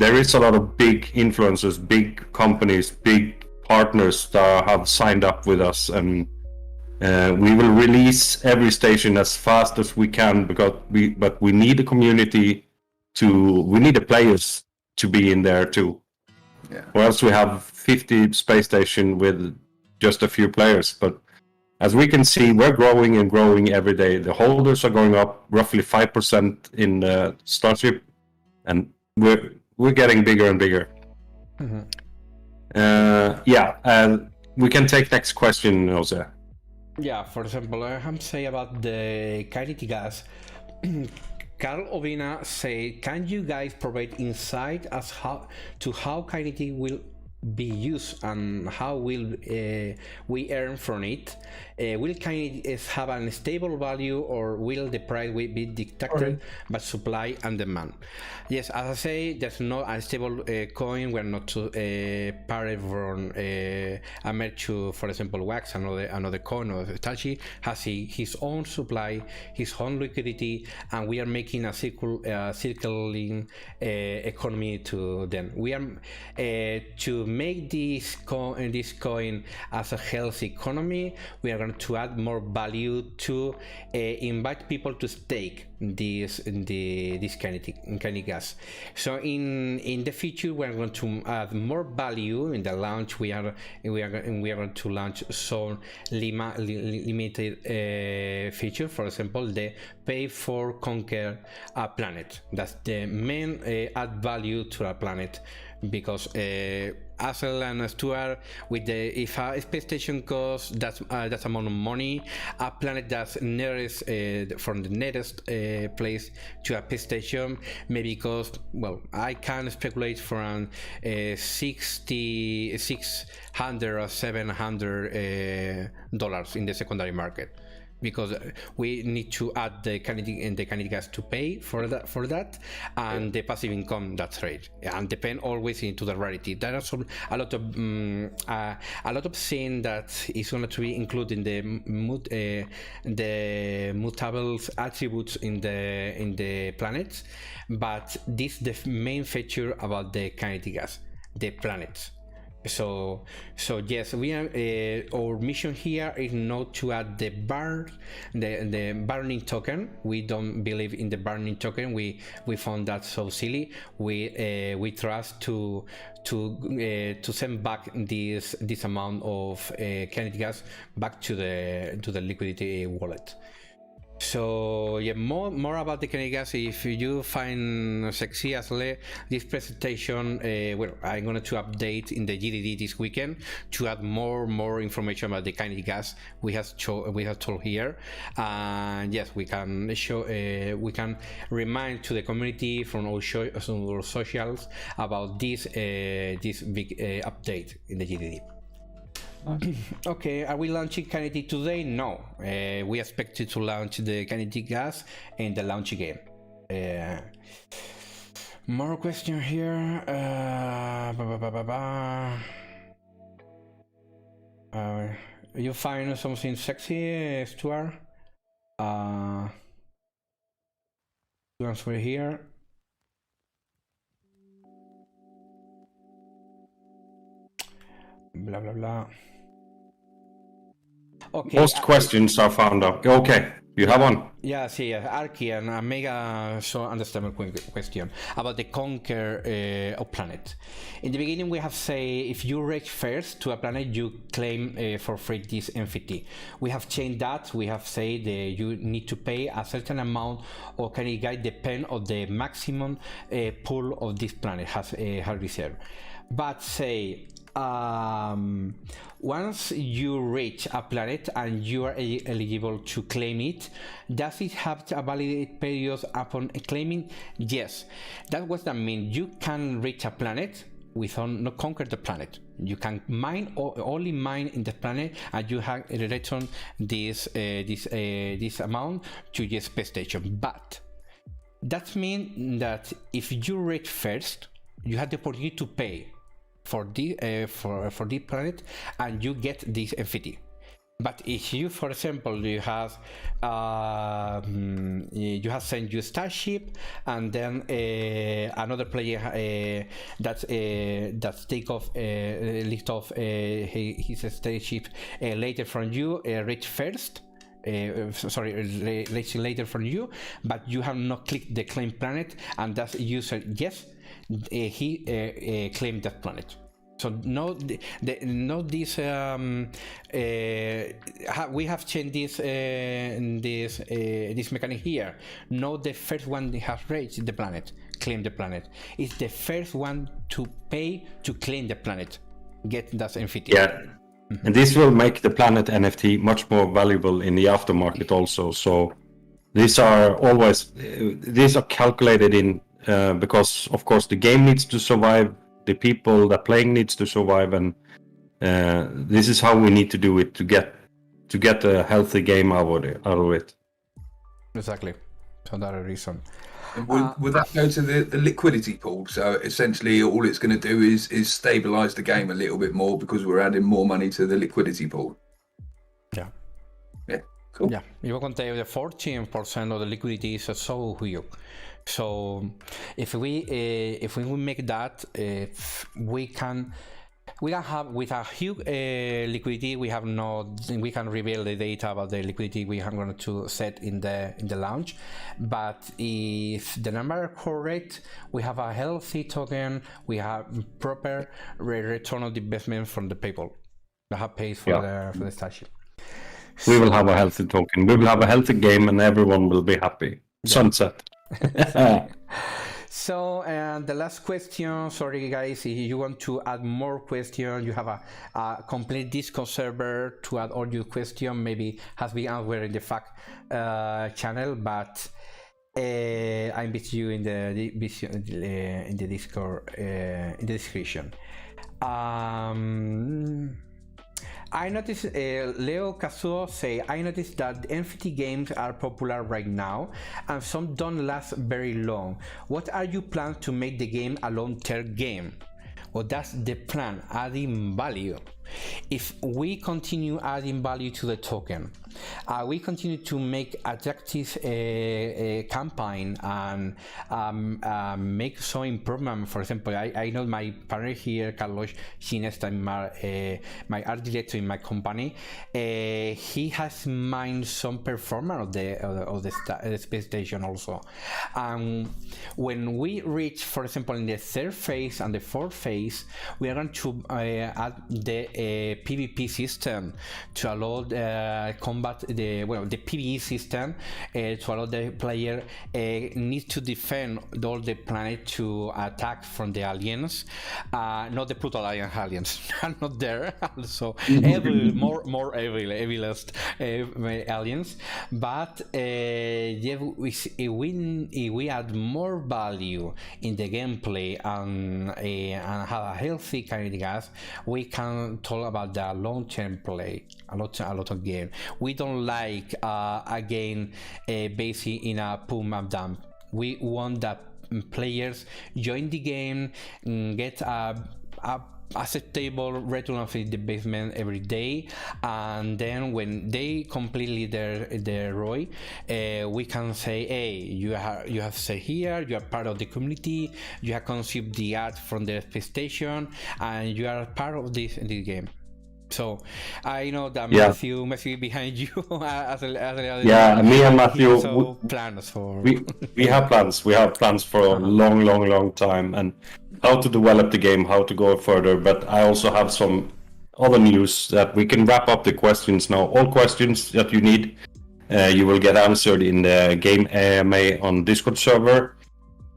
there is a lot of big influencers, big companies, big partners that have signed up with us, and we will release every station as fast as we can, because we need the community we need the players to be in there too. Yeah. Or else we have 50 space station with just a few players. But as we can see, we're growing and growing every day. The holders are going up roughly 5% in StarShip, and we're getting bigger and bigger. Mm-hmm. We can take next question, Jose. Yeah, for example, I'm saying about the Kyanite Gas. Carl Ovina say, can you guys provide insight as how Kyanite will be used and how will we earn from it? Will Kyanite have a stable value, or will the price be dictated by supply and demand? Yes, as I say, there's no unstable coin. We're not parted from a merge to, for example, Wax, another coin, or Tachi has his own supply, his own liquidity, and we are making a circling economy to them. We are to make this coin as a healthy economy. We are going to add more value to invite people to stake this Kyanite gas. So in the future, we are going to add more value in the launch. We are going to launch some limited feature. For example, the pay for conquer a planet. That's the main add value to a planet, because Asel and Stuart, with the if a space station costs that amount of money, a planet that's nearest from the nearest place to a space station maybe cost, well, I can speculate from 600 or $700 in the secondary market, because we need to add the Kyanite gas to pay for that and the passive income that's right, and depend always into the rarity. There are a lot of things that is going to be included in the mutable attributes in the planets, but this the main feature about the Kyanite gas, the planets. So yes, we are our mission here is not to add the burning token. We don't believe in the burning token. We found that so silly. We trust to send back this amount of Kyanite gas back to the liquidity wallet. So yeah, more about the Kyanite gas. If you find sexy as this presentation, well, I'm going to update in the GDD this weekend to add more information about the Kyanite gas we have told here. And yes, we can show, we can remind to the community from our socials about this big update in the GDD. Okay, are we launching Kyanite today? No, we expected to launch the Kyanite gas in the launch game. More question here. You find something sexy, Stuart? To answer here. Blah blah blah. Okay. Most questions are found out. Okay, you have one. Yeah, see, Arki and a mega so understandable question about the conquer of planet. In the beginning, we have say if you reach first to a planet, you claim for free this NFT. We have changed that. We have said you need to pay a certain amount of Kyanite gas depend on the maximum pool of this planet has reserved. But say once you reach a planet and you are eligible to claim it, does it have a valid period upon claiming? Yes. That was that mean you can reach a planet without not conquer the planet. You can mine only mine in the planet, and you have return this amount to your space station. But that means that if you reach first, you have the opportunity to pay for the planet, and you get this NFT. But if you, for example, you have sent your StarShip, and then another player that's take off lift off his StarShip later from you, reach first. Later from you, but you have not clicked the claim planet, and that user yes. He claimed that planet. So we have changed this mechanic here. No, the first one that has reached the planet, claim the planet. It's the first one to pay to claim the planet, get that NFT. Yeah. And this will make the planet NFT much more valuable in the aftermarket also. So these are calculated in because of course the game needs to survive, The people that playing needs to survive, and this is how we need to do it to get a healthy game out of it. Exactly. For that reason. And will that go to the liquidity pool? So essentially, all it's going to do is stabilize the game a little bit more because we're adding more money to the liquidity pool. Yeah. Yeah. Cool. Yeah. You can take the 14% of the liquidity is so huge. So if we make that, we can have with a huge liquidity. We can reveal the data about the liquidity we are going to set in the launch. But if the number are correct, we have a healthy token. We have proper return on the investment from the people that have paid for the StarShip. We will have a healthy token. We will have a healthy game, and everyone will be happy. Yeah. Sunset. So, and the last question, sorry guys, if you want to add more questions, you have a complete Discord server to add all your questions, maybe has been answered in the fact channel, but I invite you in the Discord, in the description. I noticed, Leo Kazuo say, I noticed that NFT games are popular right now and some don't last very long. What are you planning to make the game a long-term game? Well, that's the plan, adding value. If we continue adding value to the token, we continue to make attractive campaign and make some improvement. For example, I know my partner here, Carlos Chinesta, my art director in my company, he has in mind some performance of the space station also. When we reach, for example, in the third phase and the fourth phase, we are going to add the PvP system to allow combat the PvE system to allow the player needs to defend all the planet to attack from the aliens, not the Pluto aliens are not there. Also evil, more evilest aliens, but if we add more value in the gameplay and have a healthy Kyanite Gas, we can talk about the long-term play, a lot of game. We don't like a game based in a pump and dump. We want that players join the game, get a acceptable return of the investment every day, and then when they completely their ROI, we can say, hey, you have stayed here, you are part of the community, you have consumed the art from the space station, and you are part of this game. So I know that Matthew behind you as me and Matthew plans for we have plans for a long time, and how to develop the game, how to go further. But I also have some other news that we can wrap up the questions now. All questions that you need, you will get answered in the game AMA on Discord server.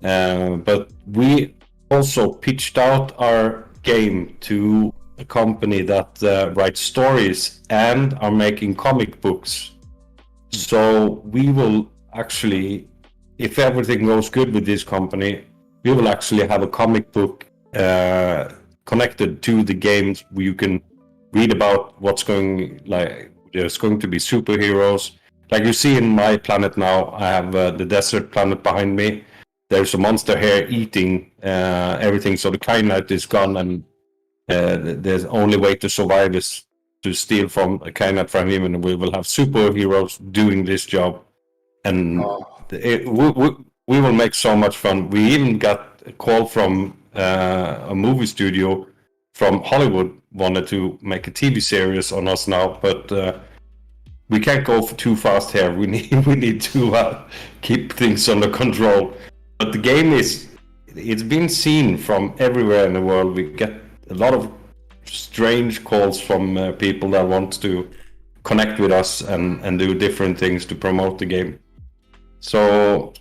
But we also pitched out our game to a company that writes stories and are making comic books. So we will actually, if everything goes good with this company, we will actually have a comic book connected to the games where you can read about what's going, like there's going to be superheroes. Like you see in my planet now, I have the desert planet behind me. There's a monster here eating everything, so the Kyanite is gone, and the only way to survive is to steal from a Kyanite from him, and we will have superheroes doing this job. And we will make so much fun. We even got a call from a movie studio from Hollywood, wanted to make a TV series on us now, but we can't go too fast here. We need to keep things under control. But the game it's been seen from everywhere in the world. We get a lot of strange calls from people that want to connect with us and do different things to promote the game. So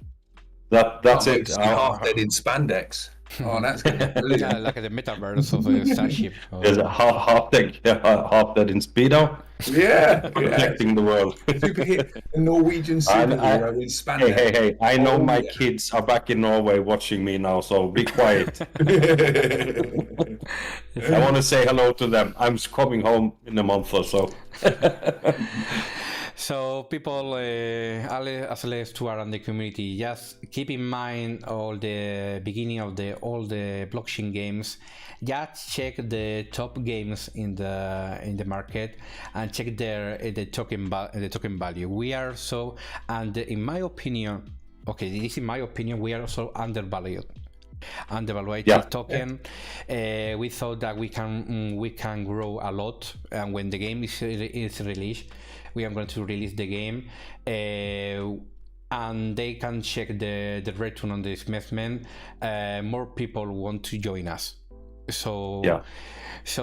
that's it. Half dead in spandex. Oh, that's going to be brilliant. Yeah, like the metaverse of a Starship. There's a half that in speedo, Yeah, protecting the world. super hit. A Norwegian superhero in Spanish. Hey! I know Oh, my yeah. kids are back in Norway watching me now, so be quiet. I want to say hello to them. I'm coming home in a month or so. So people, as less to are on the community, just keep in mind all the beginning of all the blockchain games. Just check the top games in the market and check the token value. We are so, and in my opinion, okay, this is my opinion, we are also undervalued. Undervalued token. We thought that we can grow a lot, and when the game is released, we are going to release the game, and they can check the return on the investment. More people want to join us, so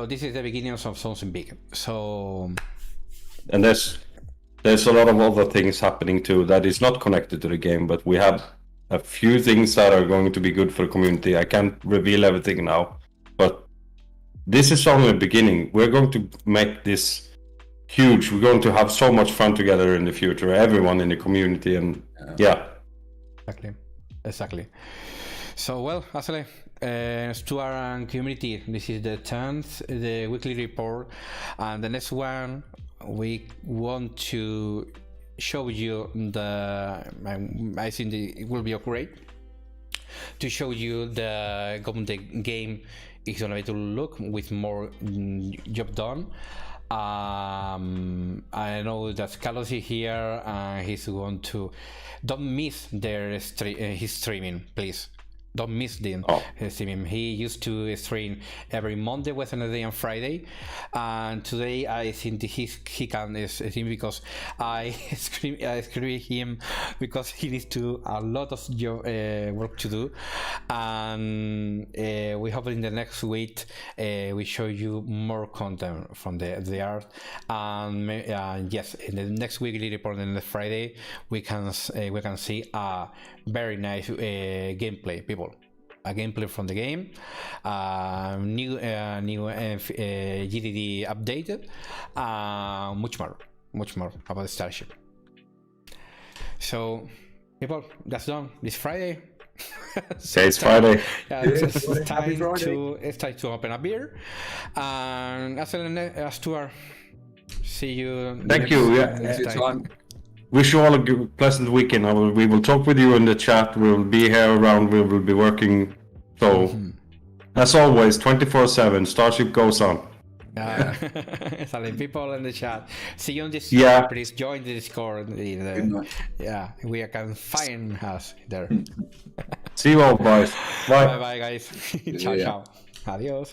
this is the beginning of something big. So, and there's a lot of other things happening too that is not connected to the game, but we have a few things that are going to be good for the community. I can't reveal everything now, but this is only the beginning. We're going to make this huge. We're going to have so much fun together in the future, everyone in the community, and exactly. So, well, Asle, Stuart and community, this is the 10th, the weekly report, and the next one we want to show you I think it will be great to show you the game is going to look with more job done. I know that Carlos is here, and he's going to don't miss his streaming, please. Don't miss his streaming. He used to stream every Monday, Wednesday, and Friday. And today I think he can stream because I scream him because he needs to a lot of work to do. And we hope in the next week we show you more content from the art. And yes, in the next weekly report on the Friday we can see a very nice gameplay, people. A gameplay from the game, new GDD updated, much more about Starship. So, people, that's done this Friday. It's Friday. It's time to open a beer. And as to our, see you. Thank you. Next time. Wish you all a good, pleasant weekend. We will talk with you in the chat. We will be here around. We will be working. So, as always, 24/7. Starship goes on. People in the chat. See you on Discord. Please join the Discord. We can find us there. See you all, boys. Bye. Bye, guys. Ciao, ciao. Adios.